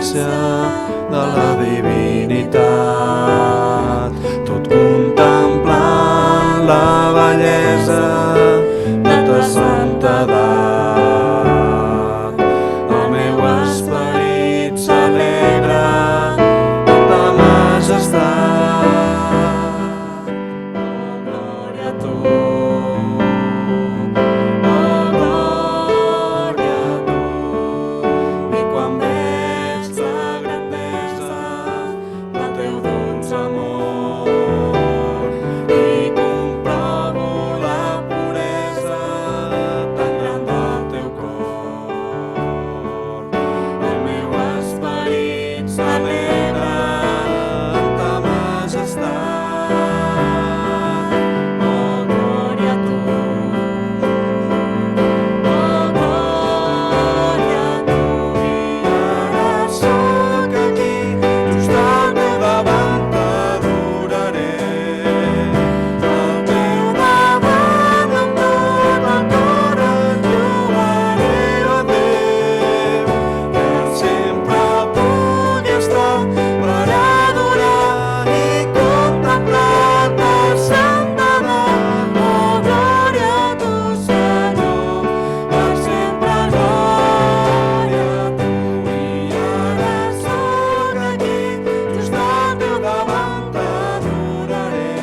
presència de la divinitat, tot contemplant la bellesa de ta santedat. El meu esperit s'alegra de ta majestat. Oh, glòria a tu. Oh, glòria a tu. I quan veig la grandesa del teu dolç amor i comprovo la puresa tan gran del teu cor, el meu esperit s'alegra en ta majestat. Oh, glòria a tu. Oh, glòria a tu. I ara soc aquí, just al teu davant t'adoraré. Al teu davant amb tot el cor et lloaré, oh Déu, que sempre pugui estar per adorar i contemplar ta santedat. Oh, glòria a tu, Senyor, per sempre glòria a tu. I ara soc aquí, just al teu davant t'adoraré.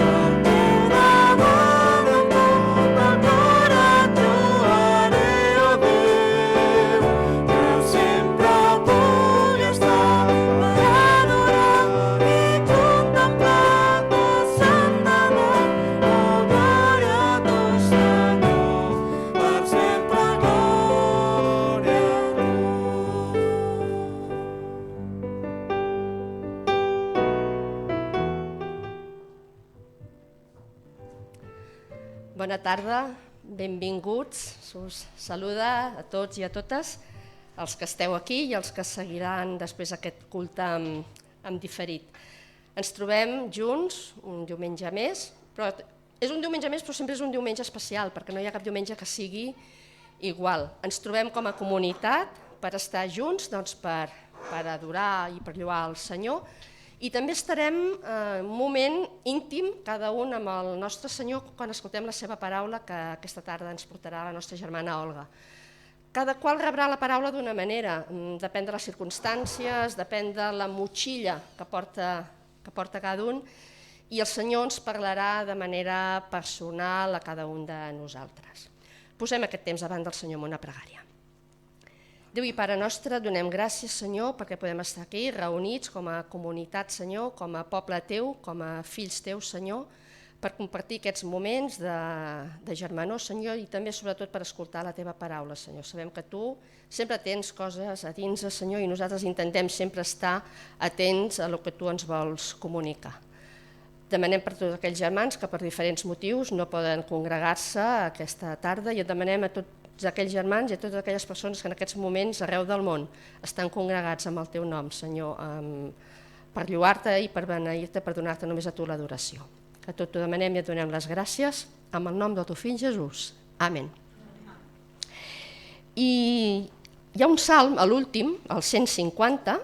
Al teu davant amb tot el cor et lloaré, oh Déu, que sempre pugui estar per adorar i contemplar ta santedat. Oh, glòria a tu, Senyor, per sempre glòria a tu. Bona tarda, benvinguts. Us saluda a tots i a totes, els que esteu aquí i els que seguiran després aquest culte en diferit. Ens trobem junts un diumenge més, però és un diumenge més, però sempre és un diumenge especial, perquè no hi ha cap diumenge que sigui igual. Ens trobem com a comunitat per estar junts, doncs, per adorar i per lloar el Senyor, i també estarem en un moment íntim, cada un amb el nostre Senyor, quan escoltem la seva paraula, que aquesta tarda ens portarà la nostra germana Olga. Cada qual rebrà la paraula d'una manera, depèn de les circumstàncies, depèn de la motxilla que porta cada un, i el Senyor ens parlarà de manera personal a cada un de nosaltres. Posem aquest temps davant del Senyor amb una pregària. Déu i Pare nostre, donem gràcies, Senyor, perquè podem estar aquí reunits com a comunitat, Senyor, com a poble teu, com a fills teus, Senyor, per compartir aquests moments de germanor, Senyor, i també sobretot per escoltar la teva paraula, Senyor. Sabem que tu sempre tens coses a dins, Senyor, i nosaltres intentem sempre estar atents a el que tu ens vols comunicar. Demanem per tots aquells germans que per diferents motius no poden congregar-se aquesta tarda i demanem a tots aquells germans i a totes aquelles persones que en aquests moments arreu del món estan congregats amb el teu nom, Senyor, per lloar-te i per beneir-te, per donar-te només a tu l'adoració. Que tot t'ho demanem i et donem les gràcies amb el nom del teu fill Jesús. Amén. I hi ha un salm, a l'últim, el 150,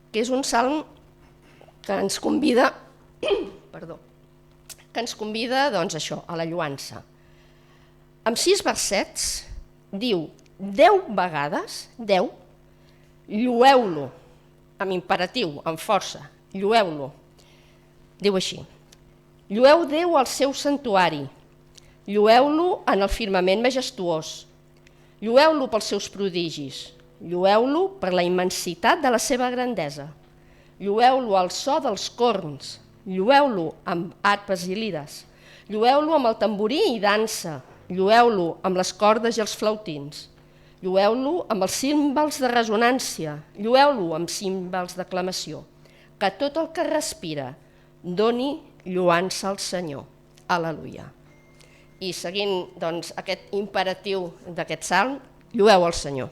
que és un salm que ens convida, doncs, això, a la lloança. Amb 6 versets diu 10 vegades, 10, lloeu-lo, amb imperatiu, amb força, lloeu-lo. Diu així: lloeu Déu al seu santuari, lloeu-lo en el firmament majestuós, lloeu-lo pels seus prodigis, lloeu-lo per la immensitat de la seva grandesa, lloeu-lo al so dels corns, lloeu-lo amb arpes i lires, lloeu-lo amb el tamborí i dansa, lloeu-lo amb les cordes i els flautins, lloeu-lo amb els címbals de ressonància, lloeu-lo amb címbals d'aclamació, que tot el que respira doni lloança al Senyor. Aleluia. I seguint doncs, aquest imperatiu d'aquest salm, lloeu al Senyor.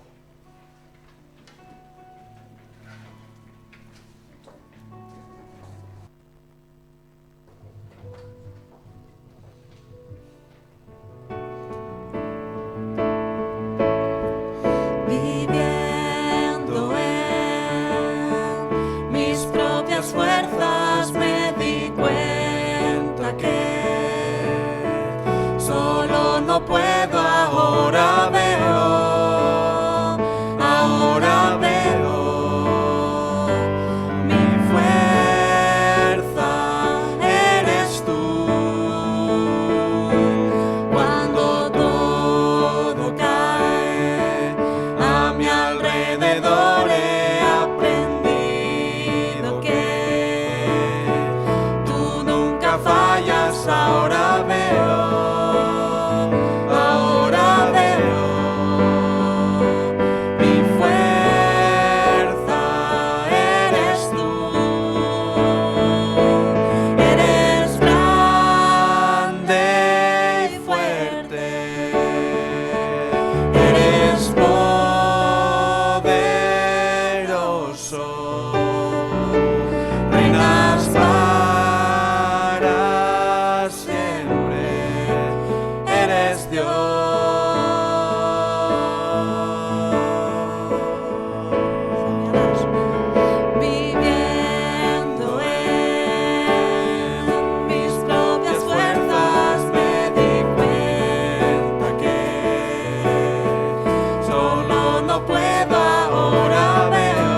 no puedo, ahora veo,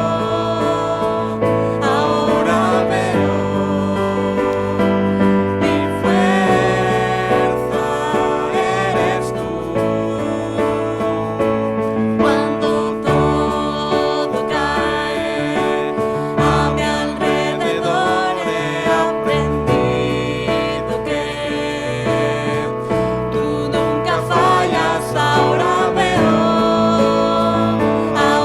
ahora veo. Mi fuerza eres tú. Cuando todo cae a mi alrededor, he aprendido que tú nunca fallas. Ahora veo, ahora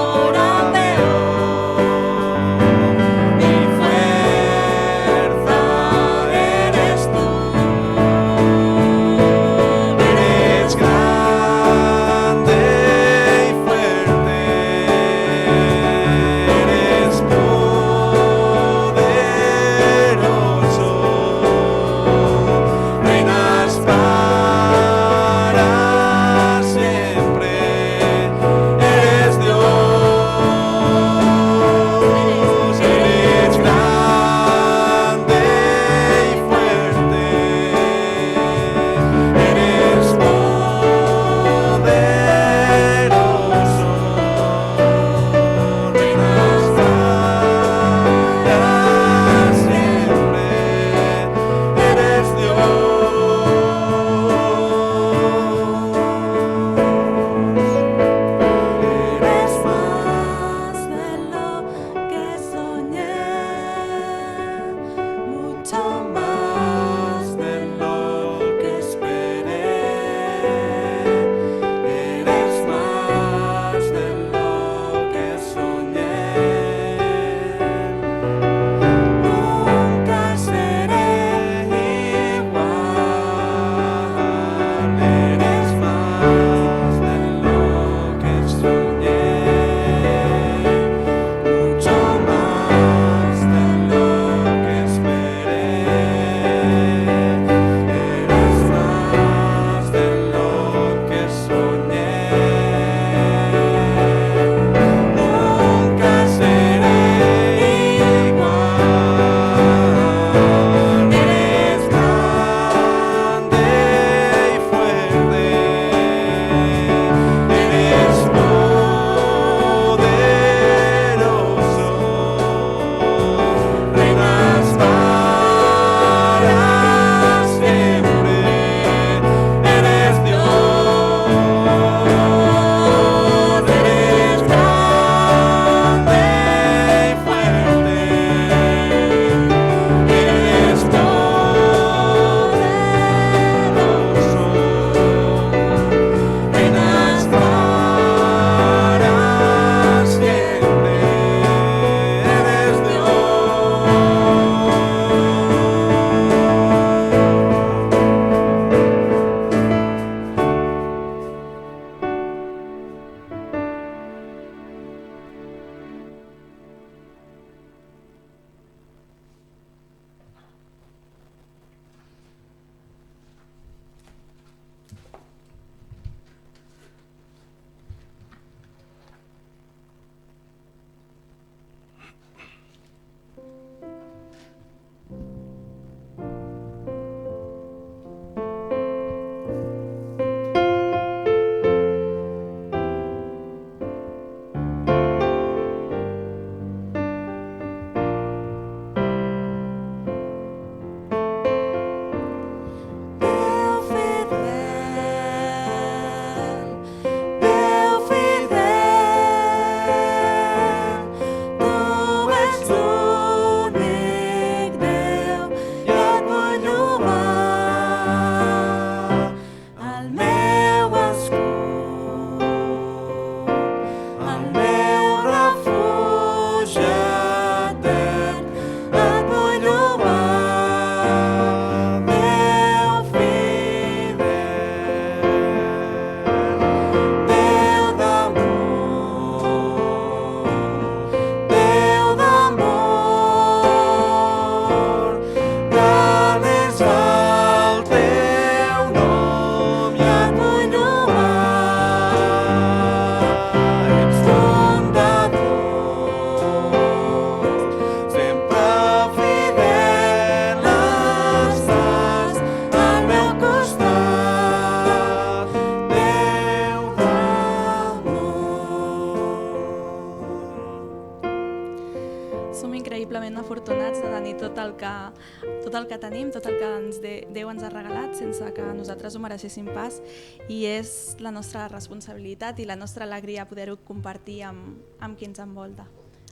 increïblement afortunats de tenir tot el que tenim, tot el que Déu ens ha regalat sense que nosaltres ho mereixéssim pas, i és la nostra responsabilitat i la nostra alegria poder-ho compartir amb qui ens envolta.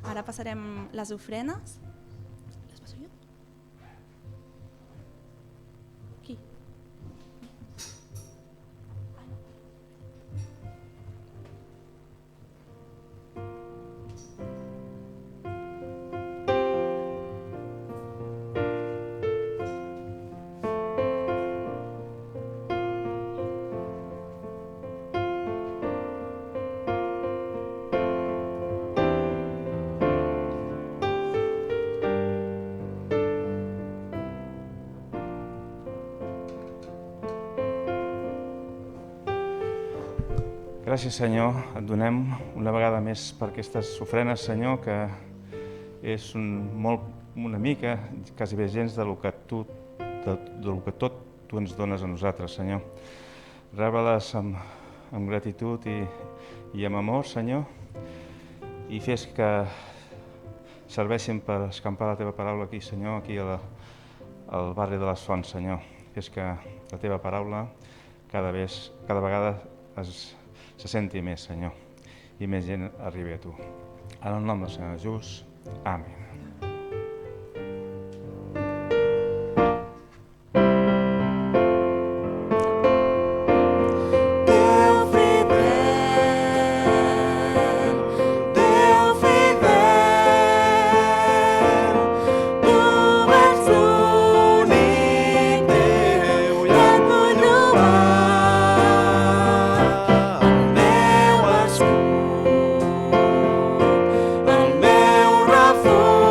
Ara passarem les ofrenes. Les passo jo? Qui? Gràcies, Senyor, et donem una vegada més per aquestes ofrenes, Senyor, que és una mica, quasi bé gens, del que tot tu ens dones a nosaltres, Senyor. Rebre-les amb gratitud i amb amor, Senyor, i fes que serveixin per escampar la teva paraula aquí, Senyor, aquí al barri de les Fonts, Senyor. Fes que la teva paraula cada vegada se senti més, Senyor, i més gent arribi a tu. En el nom del Senyor Jesús. Amén. El meu refús.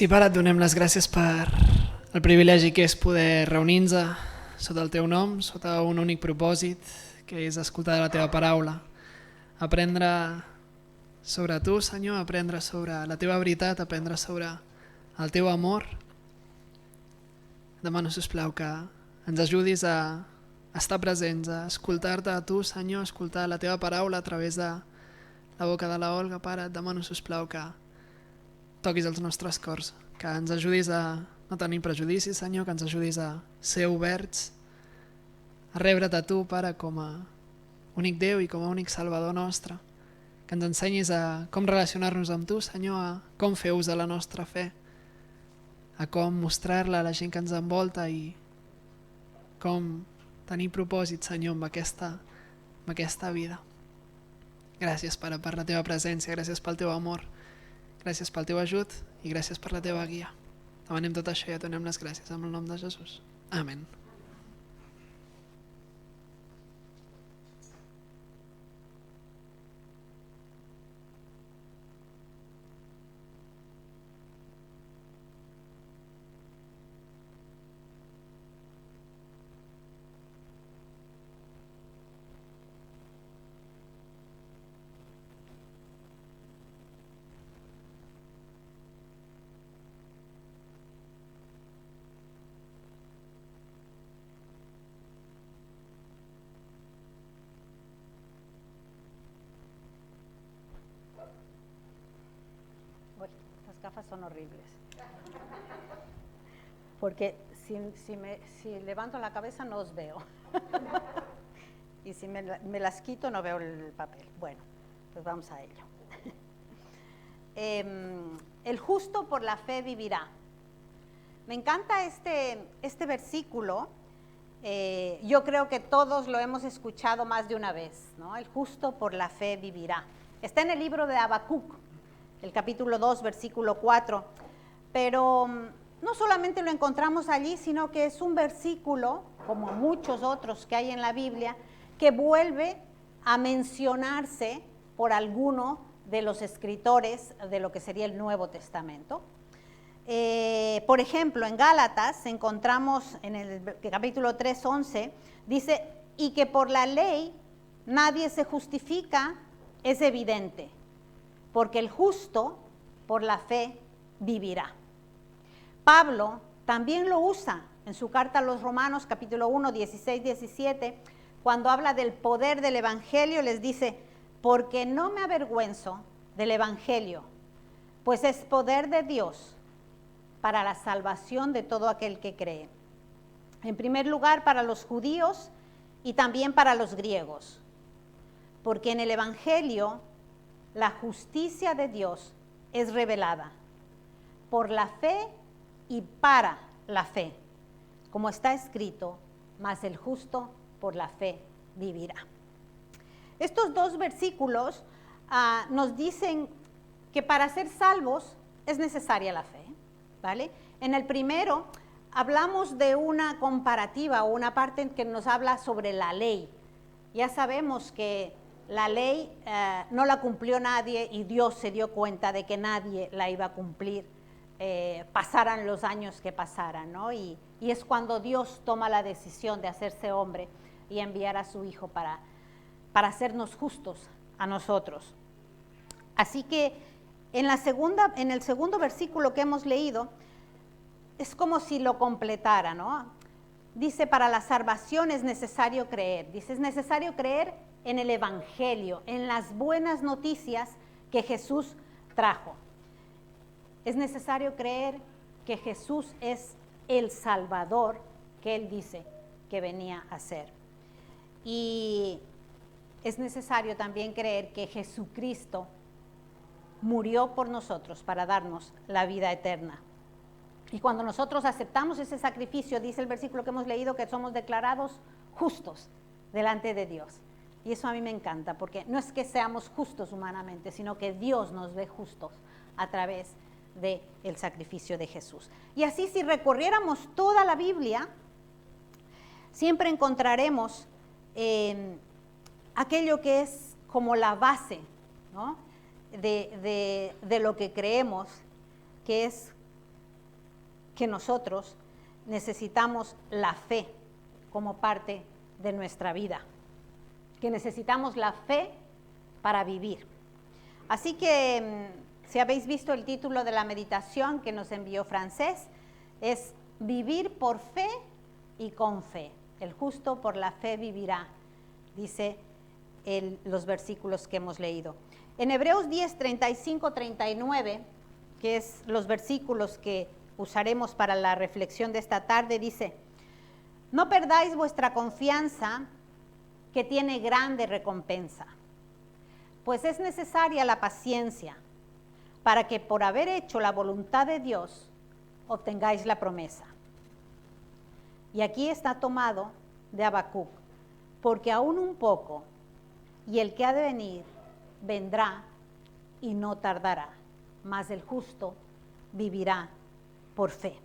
Sí, Pare, et donem les gràcies per el privilegi que és poder reunir-nos sota el teu nom, sota un únic propòsit, que és escoltar la teva paraula, aprendre sobre tu, Senyor, aprendre sobre la teva veritat, aprendre sobre el teu amor. Demano, sisplau, que ens ajudis a estar presents, a escoltar-te a tu, Senyor, a escoltar la teva paraula a través de la boca de la Olga. Pare, et demano, sisplau, que toquis els nostres cors, que ens ajudis a no tenir prejudicis, Senyor, que ens ajudis a ser oberts, a rebre't a tu, Pare, com a únic Déu i com a únic Salvador nostre, que ens ensenyis a com relacionar-nos amb tu, Senyor, a com fer ús de la nostra fe, a com mostrar-la a la gent que ens envolta i com tenir propòsit, Senyor, amb aquesta vida. Gràcies, Pare, per la teva presència, gràcies pel teu amor, gràcies pel teu ajut i gràcies per la teva guia. Demanem tot això i et donem les gràcies en el nom de Jesús. Amén. Uy, estas gafas son horribles. Porque si levanto la cabeza no os veo. Y si me las quito no veo el papel. Bueno, pues vamos a ello. El justo por la fe vivirá. Me encanta este versículo. Yo creo que todos lo hemos escuchado más de una vez, ¿no? El justo por la fe vivirá. Está en el libro de Habacuc, el capítulo 2, versículo 4, pero no solamente lo encontramos allí, sino que es un versículo, como muchos otros que hay en la Biblia, que vuelve a mencionarse por alguno de los escritores de lo que sería el Nuevo Testamento. Por ejemplo, en Gálatas encontramos en el capítulo 3, 11, dice, y que por la ley nadie se justifica, es evidente, porque el justo por la fe vivirá. Pablo también lo usa en su carta a los Romanos, capítulo 1, 16, 17, cuando habla del poder del Evangelio, les dice, porque no me avergüenzo del Evangelio, pues es poder de Dios para la salvación de todo aquel que cree. En primer lugar, para los judíos y también para los griegos, porque en el Evangelio la justicia de Dios es revelada por la fe y para la fe, como está escrito, mas el justo por la fe vivirá. Estos dos versículos nos dicen que para ser salvos es necesaria la fe, ¿vale? En el primero hablamos de una comparativa o una parte que nos habla sobre la ley. Ya sabemos que la ley no la cumplió nadie y Dios se dio cuenta de que nadie la iba a cumplir, pasaran los años que pasaran, ¿no? Y es cuando Dios toma la decisión de hacerse hombre y enviar a su Hijo para hacernos justos a nosotros. Así que en el segundo versículo que hemos leído, es como si lo completara, ¿no? Dice, para la salvación es necesario creer. Dice, es necesario creer en el Evangelio, en las buenas noticias que Jesús trajo. Es necesario creer que Jesús es el Salvador que Él dice que venía a ser. Y es necesario también creer que Jesucristo murió por nosotros para darnos la vida eterna. Y cuando nosotros aceptamos ese sacrificio, dice el versículo que hemos leído, que somos declarados justos delante de Dios. Y eso a mí me encanta, porque no es que seamos justos humanamente, sino que Dios nos ve justos a través del sacrificio de Jesús. Y así, si recorriéramos toda la Biblia, siempre encontraremos aquello que es como la base, ¿no? de lo que creemos, que es que nosotros necesitamos la fe como parte de nuestra vida, que necesitamos la fe para vivir. Así que, si habéis visto el título de la meditación que nos envió Francés, es Vivir por fe y con fe. El justo por la fe vivirá, dice los versículos que hemos leído. En Hebreos 10, 35, 39, que es los versículos que usaremos para la reflexión de esta tarde, dice: no perdáis vuestra confianza, que tiene grande recompensa, pues es necesaria la paciencia, para que por haber hecho la voluntad de Dios, obtengáis la promesa. Y aquí está tomado de Habacuc, porque aún un poco, y el que ha de venir, vendrá y no tardará, mas el justo vivirá por fe.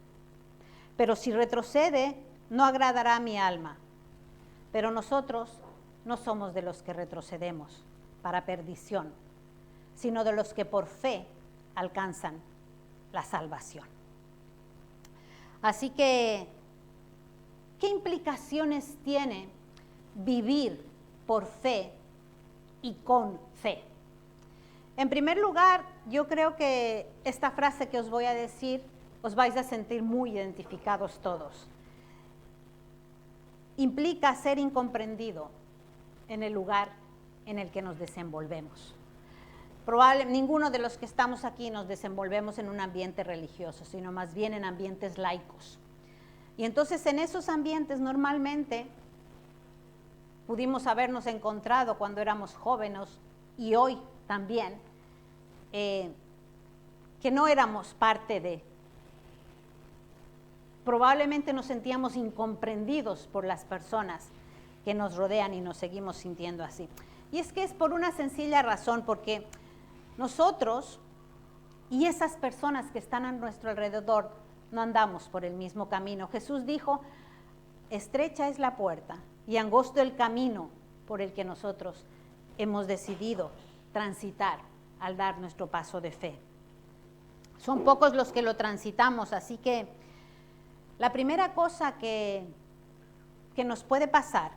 Pero si retrocede, no agradará a mi alma. Pero nosotros no somos de los que retrocedemos para perdición, sino de los que por fe alcanzan la salvación. Así que, ¿qué implicaciones tiene vivir por fe y con fe? En primer lugar, yo creo que esta frase que os voy a decir, os vais a sentir muy identificados todos. Implica ser incomprendido en el lugar en el que nos desenvolvemos. Ninguno de los que estamos aquí nos desenvolvemos en un ambiente religioso, sino más bien en ambientes laicos. Y entonces en esos ambientes normalmente pudimos habernos encontrado cuando éramos jóvenes y hoy también, que no éramos parte de. Probablemente nos sentíamos incomprendidos por las personas que nos rodean y nos seguimos sintiendo así. Y es que es por una sencilla razón, porque nosotros y esas personas que están a nuestro alrededor no andamos por el mismo camino. Jesús dijo: estrecha es la puerta y angosto el camino por el que nosotros hemos decidido transitar al dar nuestro paso de fe. Son pocos los que lo transitamos, así que la primera cosa que nos puede pasar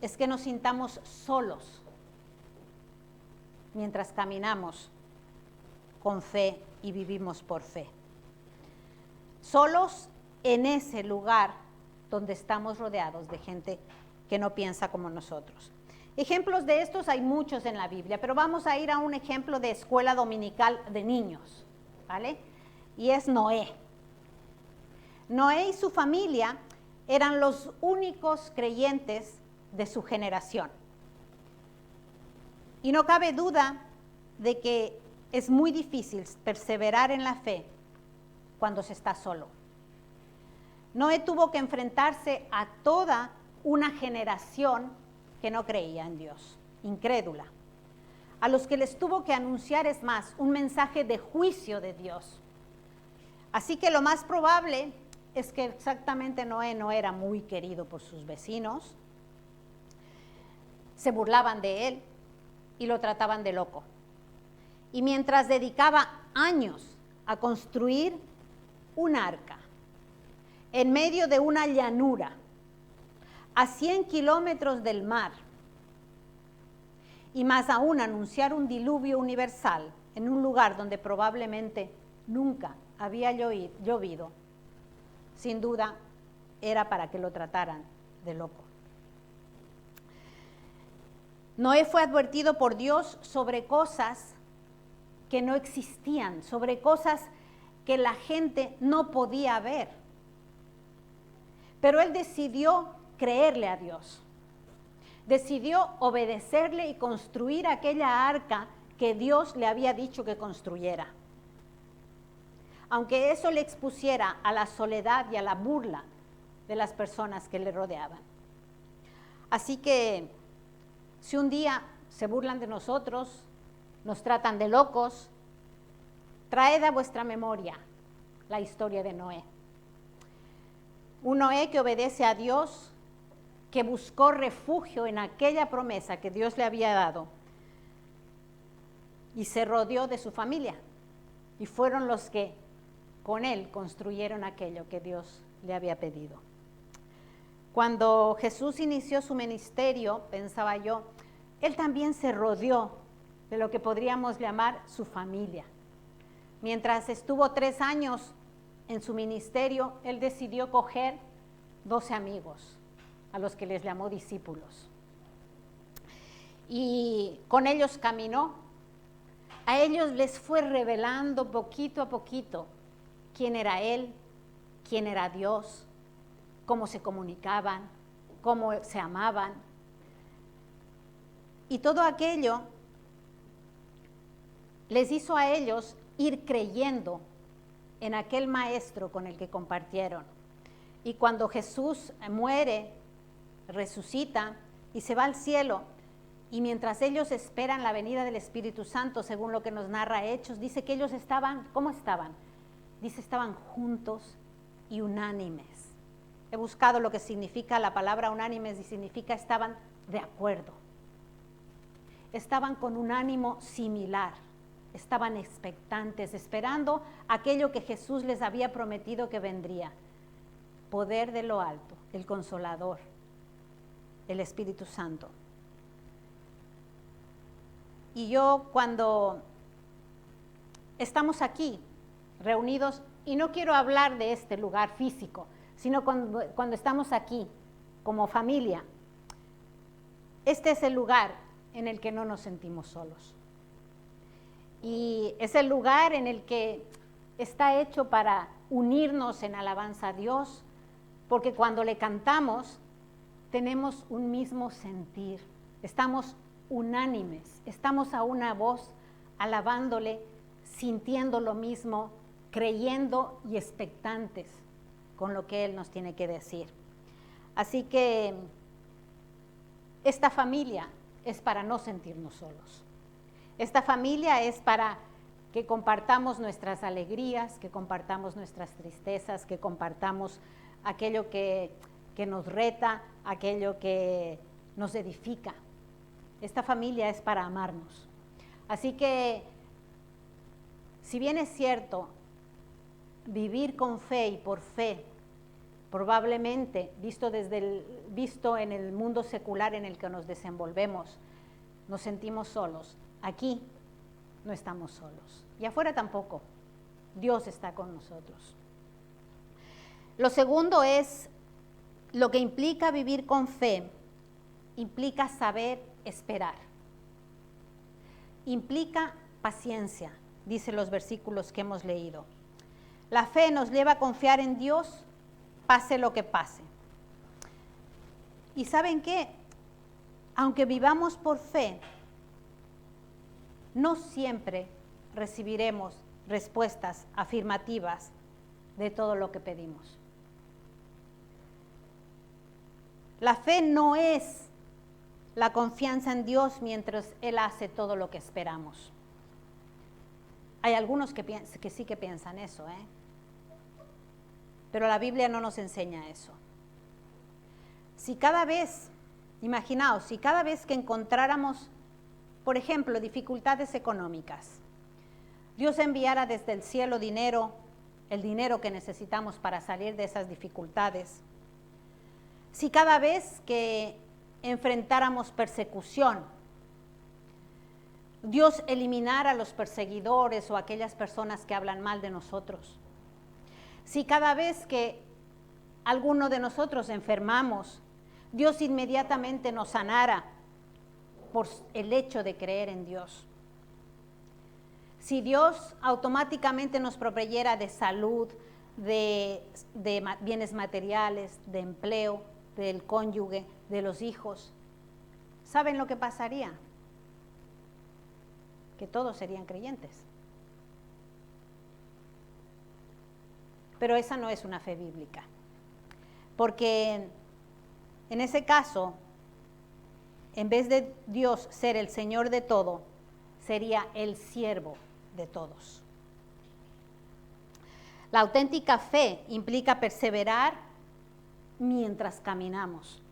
es que nos sintamos solos mientras caminamos con fe y vivimos por fe. Solos en ese lugar donde estamos rodeados de gente que no piensa como nosotros. Ejemplos de estos hay muchos en la Biblia, pero vamos a ir a un ejemplo de escuela dominical de niños, ¿vale? Y es Noé. Noé y su familia eran los únicos creyentes de su generación. Y no cabe duda de que es muy difícil perseverar en la fe cuando se está solo. Noé tuvo que enfrentarse a toda una generación que no creía en Dios, incrédula, a los que les tuvo que anunciar, es más, un mensaje de juicio de Dios. Así que lo más probable es que exactamente Noé no era muy querido por sus vecinos, se burlaban de él y lo trataban de loco. Y mientras dedicaba años a construir un arca en medio de una llanura, a 100 kilómetros del mar, y más aún anunciar un diluvio universal en un lugar donde probablemente nunca había llovido, sin duda era para que lo trataran de loco. Noé fue advertido por Dios sobre cosas que no existían, sobre cosas que la gente no podía ver. Pero él decidió creerle a Dios. Decidió obedecerle y construir aquella arca que Dios le había dicho que construyera. Aunque eso le expusiera a la soledad y a la burla de las personas que le rodeaban. Así que, si un día se burlan de nosotros, nos tratan de locos, traed a vuestra memoria la historia de Noé. Un Noé que obedece a Dios, que buscó refugio en aquella promesa que Dios le había dado y se rodeó de su familia. Y fueron los que con él construyeron aquello que Dios le había pedido. Cuando Jesús inició su ministerio, pensaba yo, él también se rodeó de lo que podríamos llamar su familia. Mientras estuvo 3 años en su ministerio, él decidió coger 12 amigos, a los que les llamó discípulos. Y con ellos caminó. A ellos les fue revelando poquito a poquito quién era él, quién era Dios, cómo se comunicaban, cómo se amaban. Y todo aquello les hizo a ellos ir creyendo en aquel maestro con el que compartieron. Y cuando Jesús muere, resucita y se va al cielo, y mientras ellos esperan la venida del Espíritu Santo, según lo que nos narra Hechos, dice que ellos estaban, ¿cómo estaban? Dice, estaban juntos y unánimes. He buscado lo que significa la palabra unánimes y significa estaban de acuerdo. Estaban con un ánimo similar, estaban expectantes, esperando aquello que Jesús les había prometido que vendría. Poder de lo alto, el Consolador, el Espíritu Santo. Y yo cuando estamos aquí reunidos, y no quiero hablar de este lugar físico, sino cuando estamos aquí como familia, este es el lugar en el que no nos sentimos solos. Y es el lugar en el que está hecho para unirnos en alabanza a Dios, porque cuando le cantamos tenemos un mismo sentir, estamos unánimes, estamos a una voz alabándole, sintiendo lo mismo, creyendo y expectantes con lo que Él nos tiene que decir. Así que esta familia es para no sentirnos solos. Esta familia es para que compartamos nuestras alegrías, que compartamos nuestras tristezas, que compartamos aquello que nos reta, aquello que nos edifica. Esta familia es para amarnos. Así que, si bien es cierto, vivir con fe y por fe, probablemente, visto en el mundo secular en el que nos desenvolvemos, nos sentimos solos. Aquí no estamos solos. Y afuera tampoco. Dios está con nosotros. Lo segundo es, lo que implica vivir con fe, implica saber esperar. Implica paciencia, dice los versículos que hemos leído. La fe nos lleva a confiar en Dios, pase lo que pase. ¿Y saben qué? Aunque vivamos por fe, no siempre recibiremos respuestas afirmativas de todo lo que pedimos. La fe no es la confianza en Dios mientras Él hace todo lo que esperamos. Hay algunos que sí que piensan eso, pero la Biblia no nos enseña eso. Si cada vez, imaginaos, si cada vez que encontráramos, por ejemplo, dificultades económicas, Dios enviara desde el cielo dinero, el dinero que necesitamos para salir de esas dificultades, si cada vez que enfrentáramos persecución, Dios eliminara a los perseguidores o aquellas personas que hablan mal de nosotros, si cada vez que alguno de nosotros enfermamos, Dios inmediatamente nos sanara por el hecho de creer en Dios. Si Dios automáticamente nos proveyera de salud, de bienes materiales, de empleo, del cónyuge, de los hijos, ¿saben lo que pasaría? Que todos serían creyentes. Pero esa no es una fe bíblica, porque en ese caso, en vez de Dios ser el Señor de todo, sería el siervo de todos. La auténtica fe implica perseverar mientras caminamos.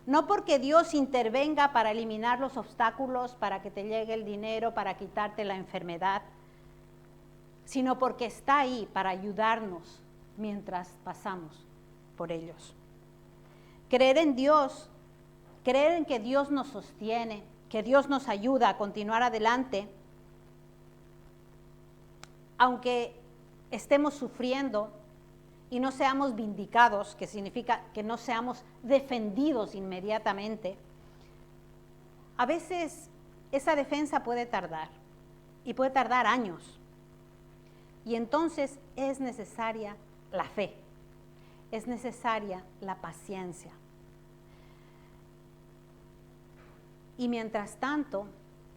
No porque Dios intervenga para eliminar los obstáculos, para que te llegue el dinero, para quitarte la enfermedad, sino porque está ahí para ayudarnos mientras pasamos por ellos. Creer en Dios, creer en que Dios nos sostiene, que Dios nos ayuda a continuar adelante, aunque estemos sufriendo y no seamos vindicados, que significa que no seamos defendidos inmediatamente, a veces esa defensa puede tardar, y puede tardar años. Y entonces es necesaria la fe, es necesaria la paciencia. Y mientras tanto,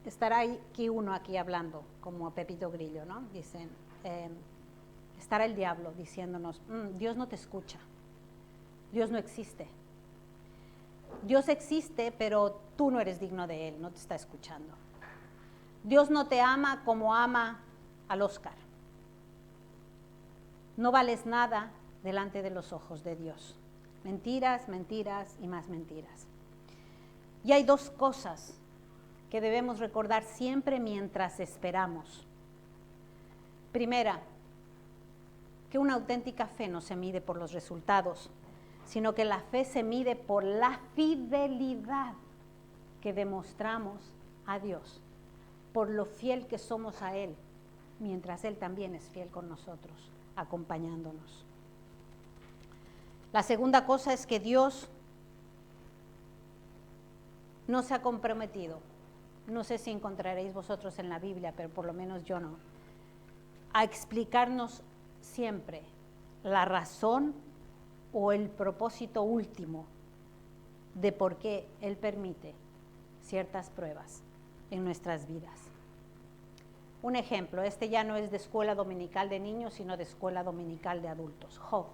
estará aquí uno aquí hablando, como Pepito Grillo, ¿no? Dicen, estará el diablo diciéndonos, Dios no te escucha, Dios no existe. Dios existe, pero tú no eres digno de Él, no te está escuchando. Dios no te ama como ama al Oscar. No vales nada delante de los ojos de Dios. Mentiras, mentiras y más mentiras. Y hay dos cosas que debemos recordar siempre mientras esperamos. Primera, que una auténtica fe no se mide por los resultados, sino que la fe se mide por la fidelidad que demostramos a Dios, por lo fiel que somos a Él, mientras Él también es fiel con nosotros, acompañándonos. La segunda cosa es que Dios no se ha comprometido, no sé si encontraréis vosotros en la Biblia, pero por lo menos yo no, a explicarnos siempre la razón o el propósito último de por qué Él permite ciertas pruebas en nuestras vidas. Un ejemplo, este ya no es de escuela dominical de niños, sino de escuela dominical de adultos. Job.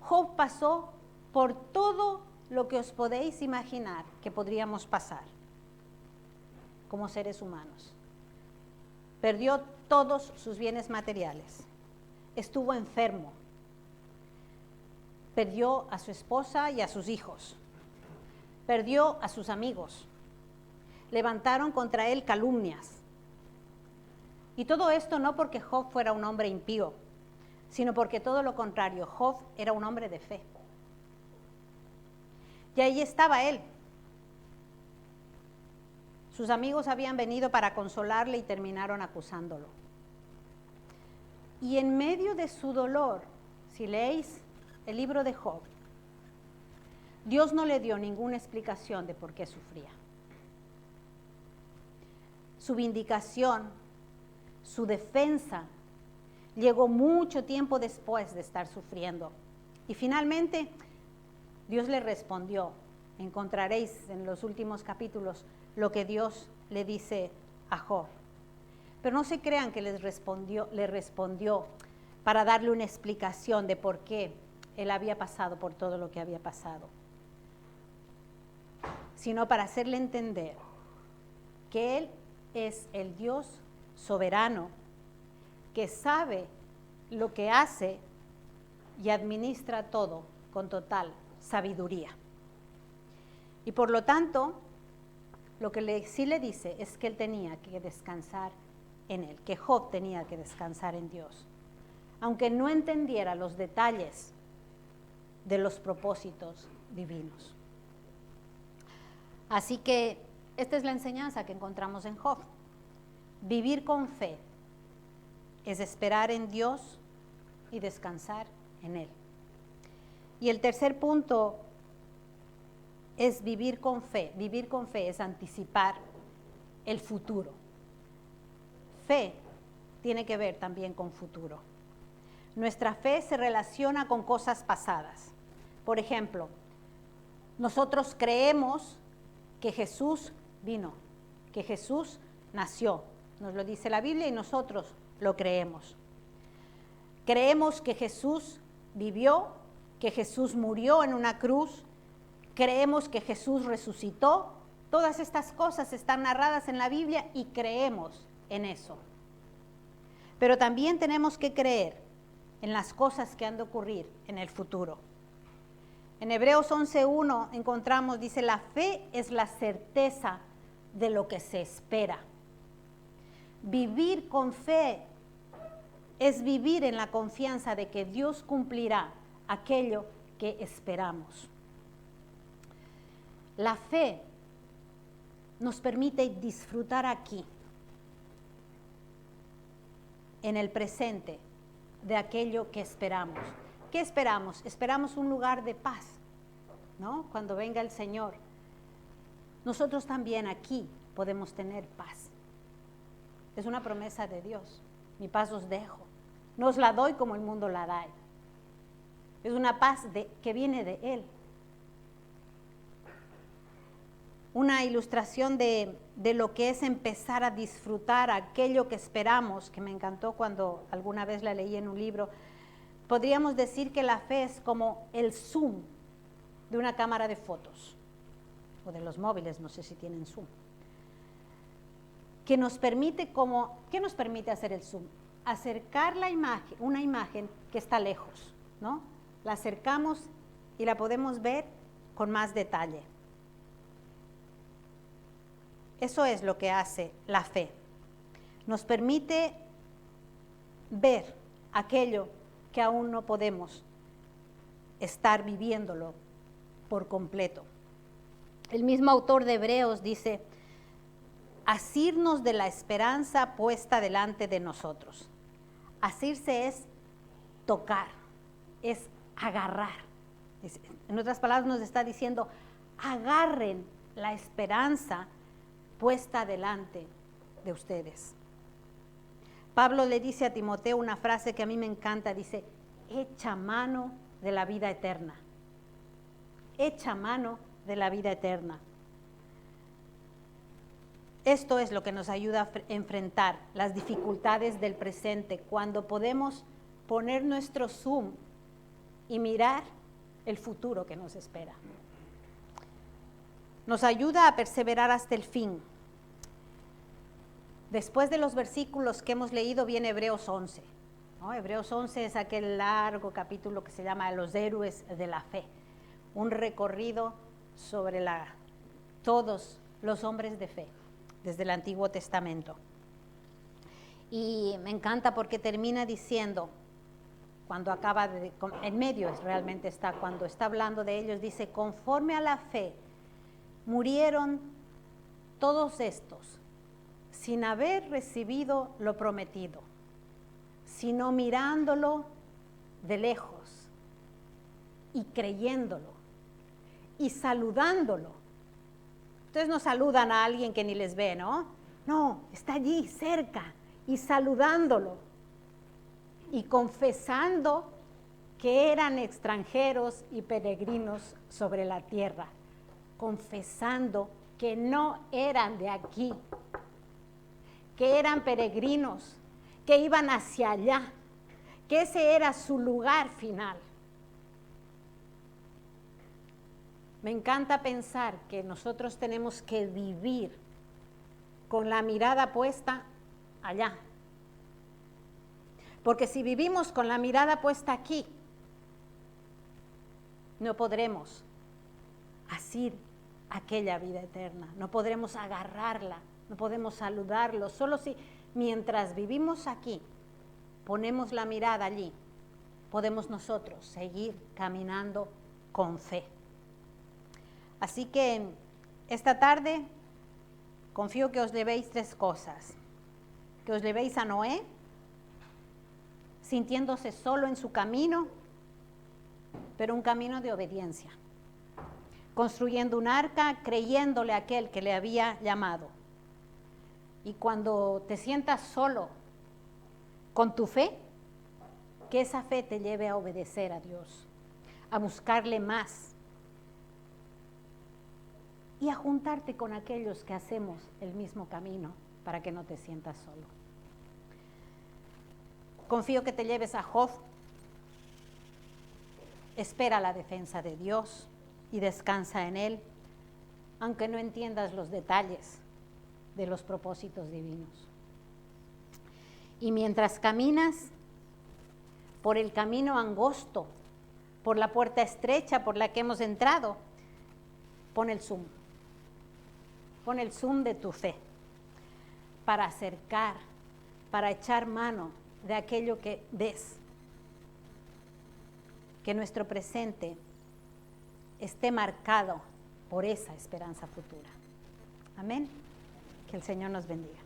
Job pasó por todo lo que os podéis imaginar que podríamos pasar como seres humanos. Perdió todos sus bienes materiales, estuvo enfermo, perdió a su esposa y a sus hijos, perdió a sus amigos, levantaron contra él calumnias. Y todo esto no porque Job fuera un hombre impío, sino porque todo lo contrario, Job era un hombre de fe. Y ahí estaba él. Sus amigos habían venido para consolarle y terminaron acusándolo. Y en medio de su dolor, si leéis el libro de Job, Dios no le dio ninguna explicación de por qué sufría. Su vindicación, su defensa, llegó mucho tiempo después de estar sufriendo. Y finalmente, Dios le respondió. Encontraréis en los últimos capítulos lo que Dios le dice a Job. Pero no se crean que le respondió para darle una explicación de por qué él había pasado por todo lo que había pasado, sino para hacerle entender que Él es el Dios soberano, que sabe lo que hace y administra todo con total sabiduría. Y por lo tanto, lo que sí le dice es que él tenía que descansar en Él, que Job tenía que descansar en Dios, aunque no entendiera los detalles de los propósitos divinos. Así que esta es la enseñanza que encontramos en Job. Vivir con fe es esperar en Dios y descansar en Él. Y el tercer punto es vivir con fe. Vivir con fe es anticipar el futuro. Fe tiene que ver también con futuro. Nuestra fe se relaciona con cosas pasadas. Por ejemplo, nosotros creemos que Jesús vino, que Jesús nació. Nos lo dice la Biblia y nosotros lo creemos. Creemos que Jesús vivió, que Jesús murió en una cruz. Creemos que Jesús resucitó. Todas estas cosas están narradas en la Biblia y creemos en eso. Pero también tenemos que creer en las cosas que han de ocurrir en el futuro. En Hebreos 11:1 encontramos, dice, la fe es la certeza de lo que se espera. Vivir con fe es vivir en la confianza de que Dios cumplirá aquello que esperamos. La fe nos permite disfrutar aquí, en el presente, de aquello que esperamos. ¿Qué esperamos? Esperamos un lugar de paz, ¿no? Cuando venga el Señor. Nosotros también aquí podemos tener paz. Es una promesa de Dios. Mi paz os dejo. No os la doy como el mundo la da. Es una paz que viene de Él. Una ilustración de lo que es empezar a disfrutar aquello que esperamos, que me encantó cuando alguna vez la leí en un libro. Podríamos decir que la fe es como el zoom de una cámara de fotos, o de los móviles, no sé si tienen zoom, que nos permite ¿qué nos permite hacer el zoom? Acercar la imagen, una imagen que está lejos, ¿no? La acercamos y la podemos ver con más detalle. Eso es lo que hace la fe. Nos permite ver aquello que aún no podemos estar viviéndolo por completo. El mismo autor de Hebreos dice, asirnos de la esperanza puesta delante de nosotros. Asirse es tocar, es agarrar. En otras palabras nos está diciendo, agarren la esperanza puesta delante de ustedes. Pablo le dice a Timoteo una frase que a mí me encanta, dice, echa mano de la vida eterna. Echa mano de la vida eterna. Esto es lo que nos ayuda a enfrentar las dificultades del presente, cuando podemos poner nuestro zoom y mirar el futuro que nos espera. Nos ayuda a perseverar hasta el fin. Después de los versículos que hemos leído viene Hebreos 11. ¿No? Hebreos 11 es aquel largo capítulo que se llama Los héroes de la fe. Un recorrido sobre todos los hombres de fe, desde el Antiguo Testamento. Y me encanta porque termina diciendo, cuando acaba en medio realmente está, cuando está hablando de ellos, dice, conforme a la fe, murieron todos estos, sin haber recibido lo prometido, sino mirándolo de lejos y creyéndolo y saludándolo. Ustedes no saludan a alguien que ni les ve, ¿no? No, está allí cerca y saludándolo y confesando que eran extranjeros y peregrinos sobre la tierra, confesando que no eran de aquí, que eran peregrinos, que iban hacia allá, que ese era su lugar final. Me encanta pensar que nosotros tenemos que vivir con la mirada puesta allá. Porque si vivimos con la mirada puesta aquí, no podremos asir aquella vida eterna, no podremos agarrarla, no podemos saludarlo. Solo si mientras vivimos aquí, ponemos la mirada allí, podemos nosotros seguir caminando con fe. Así que esta tarde confío que os llevéis 3 cosas. Que os llevéis a Noé, sintiéndose solo en su camino, pero un camino de obediencia. Construyendo un arca, creyéndole a aquel que le había llamado. Y cuando te sientas solo con tu fe, que esa fe te lleve a obedecer a Dios, a buscarle más y a juntarte con aquellos que hacemos el mismo camino para que no te sientas solo. Confío que te lleves a Job, espera la defensa de Dios y descansa en Él, aunque no entiendas los detalles de los propósitos divinos. Y mientras caminas por el camino angosto, por la puerta estrecha por la que hemos entrado, pon el zoom de tu fe para acercar para echar mano de aquello que ves. Que nuestro presente esté marcado por esa esperanza futura. Amén. Que el Señor nos bendiga.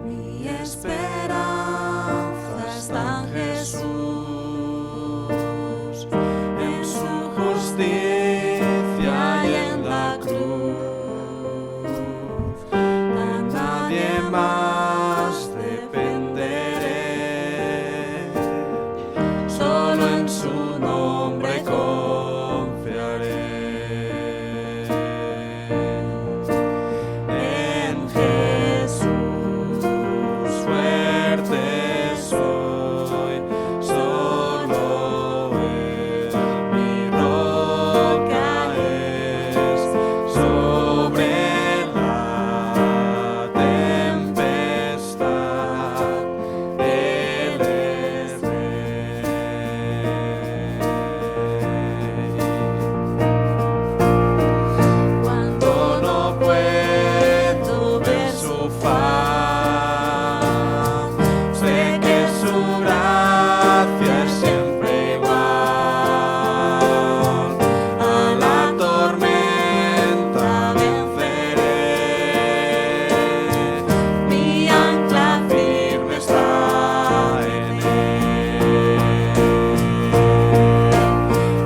Mi esperanza está en Jesús, en su justicia y en la cruz. De nadie más dependeré, solo en su nombre confiaré. En Jesús fuerte soy, solo Él mi roca es, sobre la tempestad Él es Rey. Cuando no puedo ver su faz, sé que su gracia es siempre igual. A la tormenta venceré, mi ancla firme está en Él.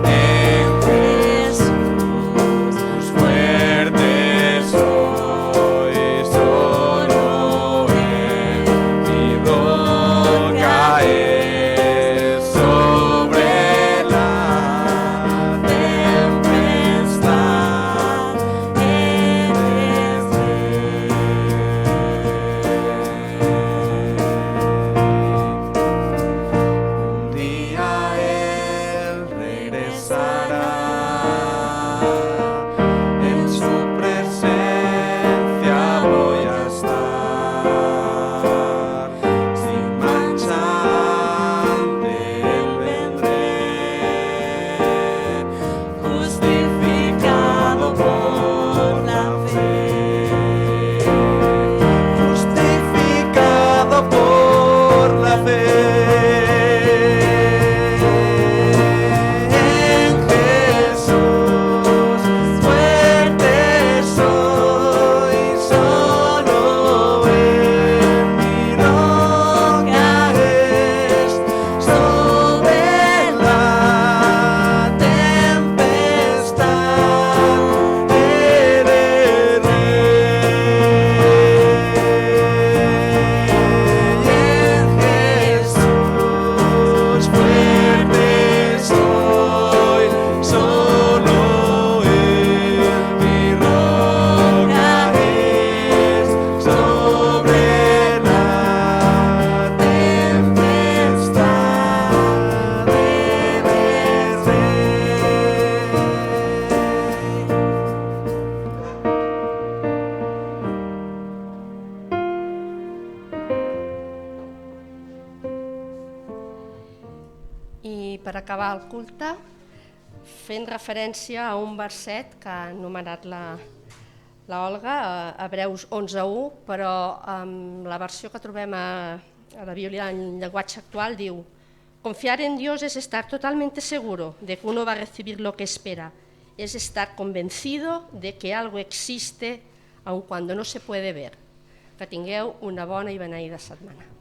En Jesús fuerte soy, solo Él mi roca es, sobre la tempestad Él es Rey. Un día Él regresará, en su presencia voy a estar, sin mancha ante Él vendré, justificado por la fe, justificado por la fe. En Jesús fuerte soy, solo Él mi roca es, sobre la tempestad Él es Rey. En Jesús fuerte soy, solo Él mi roca es, sobre la tempestad Él es I per acabar el culte, fent referència a un verset que ha anomenat la Olga, a Hebreus 11:1, però amb la versió que trobem a la Bíblia en llenguatge actual diu: confiar en Dios es estar totalmente seguro de que uno va a recibir lo que espera, es estar convencido de que algo existe aun cuando no se puede ver. Que tingueu una bona i beneïda setmana.